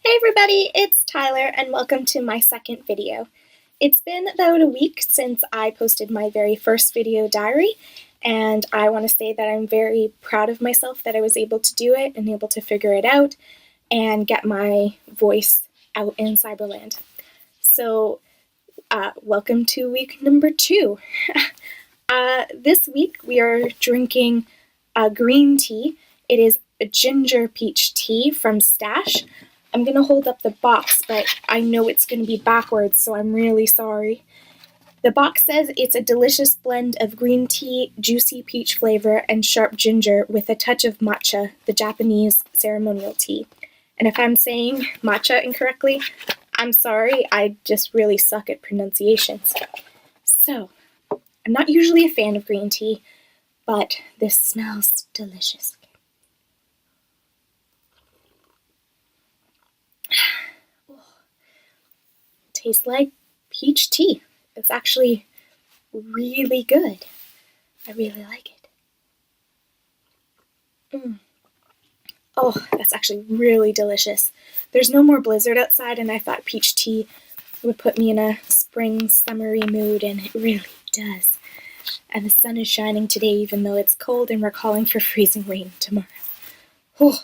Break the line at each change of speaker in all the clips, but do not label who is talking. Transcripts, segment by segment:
Hey everybody, it's Tyler and welcome to my second video. It's been about a week since I posted my very first video diary, and I want to say that I'm very proud of myself that I was able to do it and able to figure it out and get my voice out in Cyberland. So welcome to week number 2. This week we are drinking green tea. It is a ginger peach tea from Stash. I'm going to hold up the box, but I know it's going to be backwards, so I'm really sorry. The box says it's a delicious blend of green tea, juicy peach flavor, and sharp ginger with a touch of matcha, the Japanese ceremonial tea. And if I'm saying matcha incorrectly, I'm sorry, I just really suck at pronunciations. So, I'm not usually a fan of green tea, but this smells delicious. Tastes like peach tea. It's actually really good. I really like it. Oh, that's actually really delicious. There's no more blizzard outside, and I thought peach tea would put me in a spring, summery mood, and it really does. And the sun is shining today, even though it's cold, and we're calling for freezing rain tomorrow. Oh.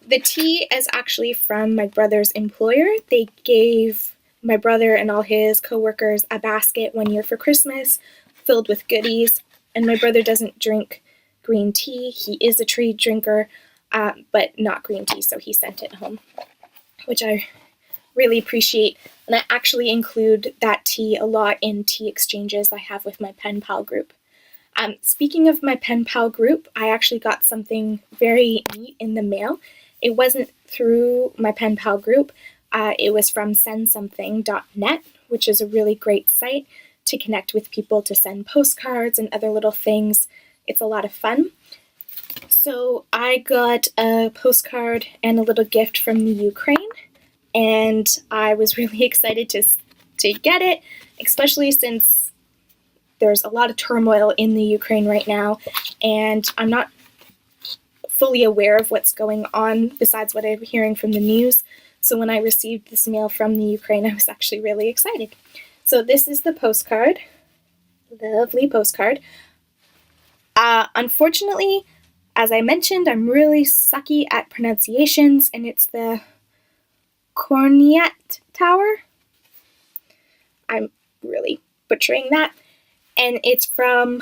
The tea is actually from my brother's employer. They gave my brother and all his co-workers a basket one year for Christmas filled with goodies, and my brother doesn't drink green tea. He is a tea drinker, but not green tea, so he sent it home, which I really appreciate, and I actually include that tea a lot in tea exchanges I have with my Penpal group. Speaking of my Penpal group, I actually got something very neat in the mail. It wasn't through my Penpal group. It was from sendsomething.net, which is a really great site to connect with people, to send postcards and other little things. It's a lot of fun. So I got a postcard and a little gift from the Ukraine, and I was really excited to get it, especially since there's a lot of turmoil in the Ukraine right now, and I'm not fully aware of what's going on besides what I'm hearing from the news. So when I received this mail from the Ukraine, I was actually really excited. So this is the postcard. Lovely postcard. Unfortunately, as I mentioned, I'm really sucky at pronunciations, and it's the Korniet Tower. I'm really butchering that. And it's from,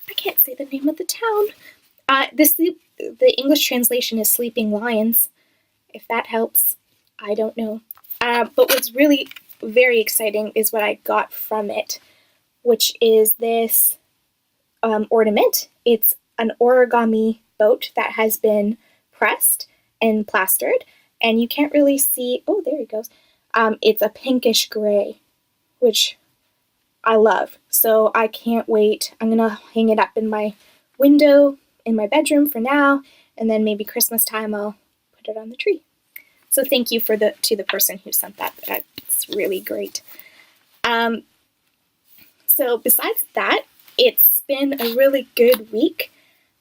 I can't say the name of the town. The English translation is Sleeping Lions, if that helps. I don't know. But what's really very exciting is what I got from it, which is this ornament. It's an origami boat that has been pressed and plastered, and you can't really see, oh, there it goes. It's a pinkish gray, which I love. So I can't wait. I'm going to hang it up in my window in my bedroom for now, and then maybe Christmas time I'll put it on the tree. So thank you to the person who sent that. That's really great. So besides that, it's been a really good week.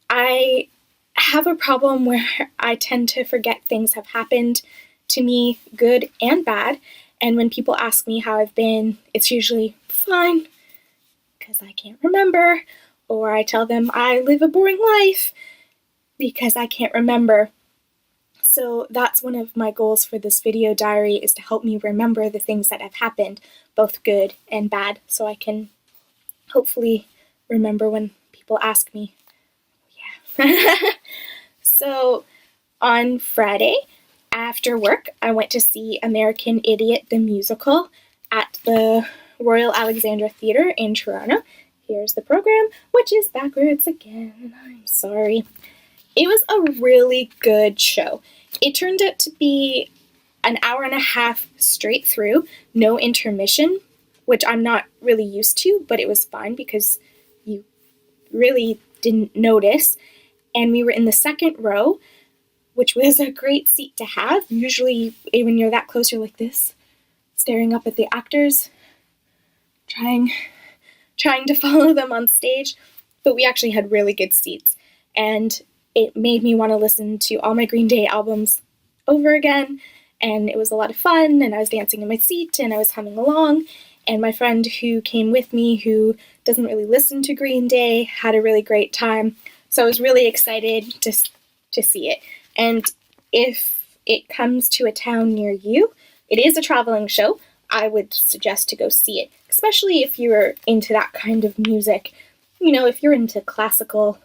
I have a problem where I tend to forget things have happened to me, good and bad. And when people ask me how I've been, it's usually fine, because I can't remember, or I tell them I live a boring life because I can't remember. So that's one of my goals for this video diary, is to help me remember the things that have happened, both good and bad, so I can hopefully remember when people ask me. Yeah. So on Friday, after work, I went to see American Idiot the Musical at the Royal Alexandra Theatre in Toronto. Here's the program, which is backwards again. I'm sorry. It was a really good show. It turned out to be an hour and a half straight through, no intermission, which I'm not really used to, but it was fine because you really didn't notice. And we were in the second row, which was a great seat to have. Usually when you're that close, you're like this, staring up at the actors, trying to follow them on stage. But we actually had really good seats, and it made me want to listen to all my Green Day albums over again, and it was a lot of fun, and I was dancing in my seat, and I was humming along, and my friend who came with me, who doesn't really listen to Green Day, had a really great time, so I was really excited to see it. And if it comes to a town near you, it is a traveling show. I would suggest to go see it, especially if you're into that kind of music. You know, if you're into classical,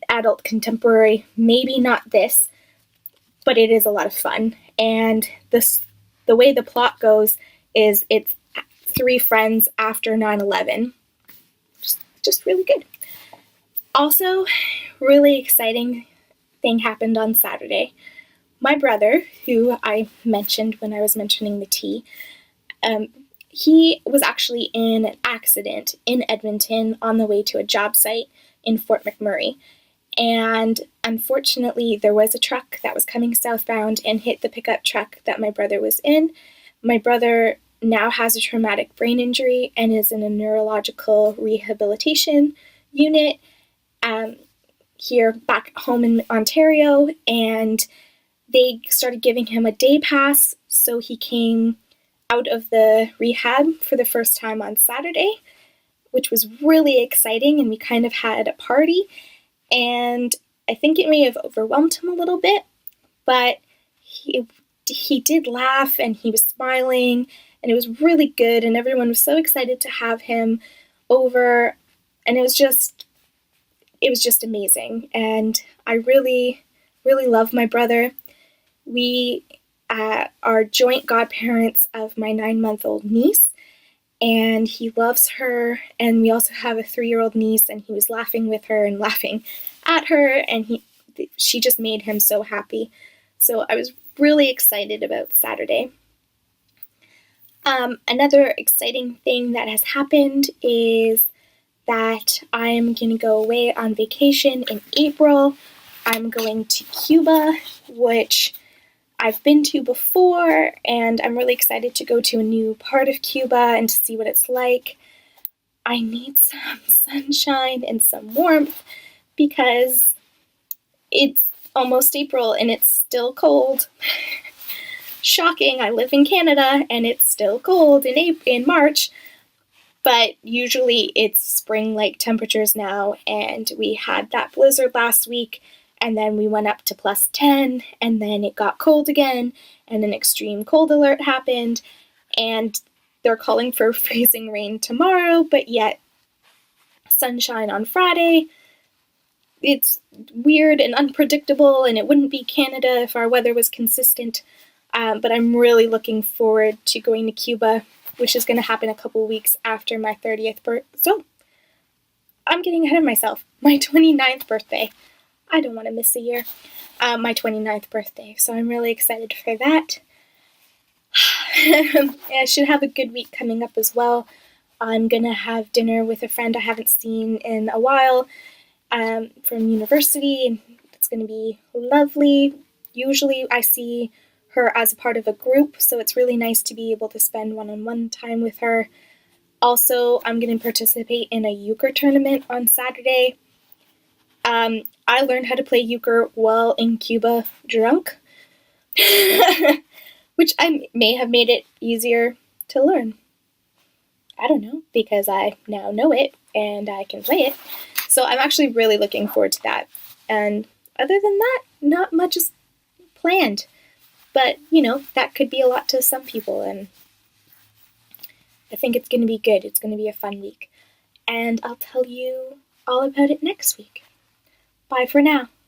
adult contemporary, maybe not this, but it is a lot of fun. And the way the plot goes is it's three friends after 9/11. Just really good. Also, really exciting thing happened on Saturday. My brother, who I mentioned when I was mentioning the tea, he was actually in an accident in Edmonton on the way to a job site in Fort McMurray. And unfortunately, there was a truck that was coming southbound and hit the pickup truck that my brother was in. My brother now has a traumatic brain injury and is in a neurological rehabilitation unit here back home in Ontario, and they started giving him a day pass, so he came out of the rehab for the first time on Saturday, which was really exciting, and we kind of had a party, and I think it may have overwhelmed him a little bit, but he did laugh, and he was smiling, and it was really good, and everyone was so excited to have him over, and it was just amazing, and I really, really love my brother. We are joint godparents of my 9-month-old niece, and he loves her, and we also have a 3-year-old niece, and he was laughing with her and laughing at her, and she just made him so happy. So I was really excited about Saturday. Another exciting thing that has happened is that I'm going to go away on vacation in April. I'm going to Cuba, which I've been to before, and I'm really excited to go to a new part of Cuba and to see what it's like. I need some sunshine and some warmth because it's almost April and it's still cold. Shocking, I live in Canada and it's still cold in March. But usually it's spring-like temperatures now, and we had that blizzard last week, and then we went up to +10, and then it got cold again, and an extreme cold alert happened, and they're calling for freezing rain tomorrow, but yet sunshine on Friday. It's weird and unpredictable, and it wouldn't be Canada if our weather was consistent, but I'm really looking forward to going to Cuba, which is going to happen a couple weeks after my 30th birthday. So, I'm getting ahead of myself. My 29th birthday. I don't want to miss a year. My 29th birthday. So I'm really excited for that. I should have a good week coming up as well. I'm going to have dinner with a friend I haven't seen in a while from university, and it's going to be lovely. Usually I see her as a part of a group, so it's really nice to be able to spend one-on-one time with her. Also, I'm going to participate in a euchre tournament on Saturday. I learned how to play euchre while in Cuba drunk, which may have made it easier to learn. I don't know, because I now know it and I can play it. So I'm actually really looking forward to that. And other than that, not much is planned. But, that could be a lot to some people, and I think it's going to be good. It's going to be a fun week. And I'll tell you all about it next week. Bye for now.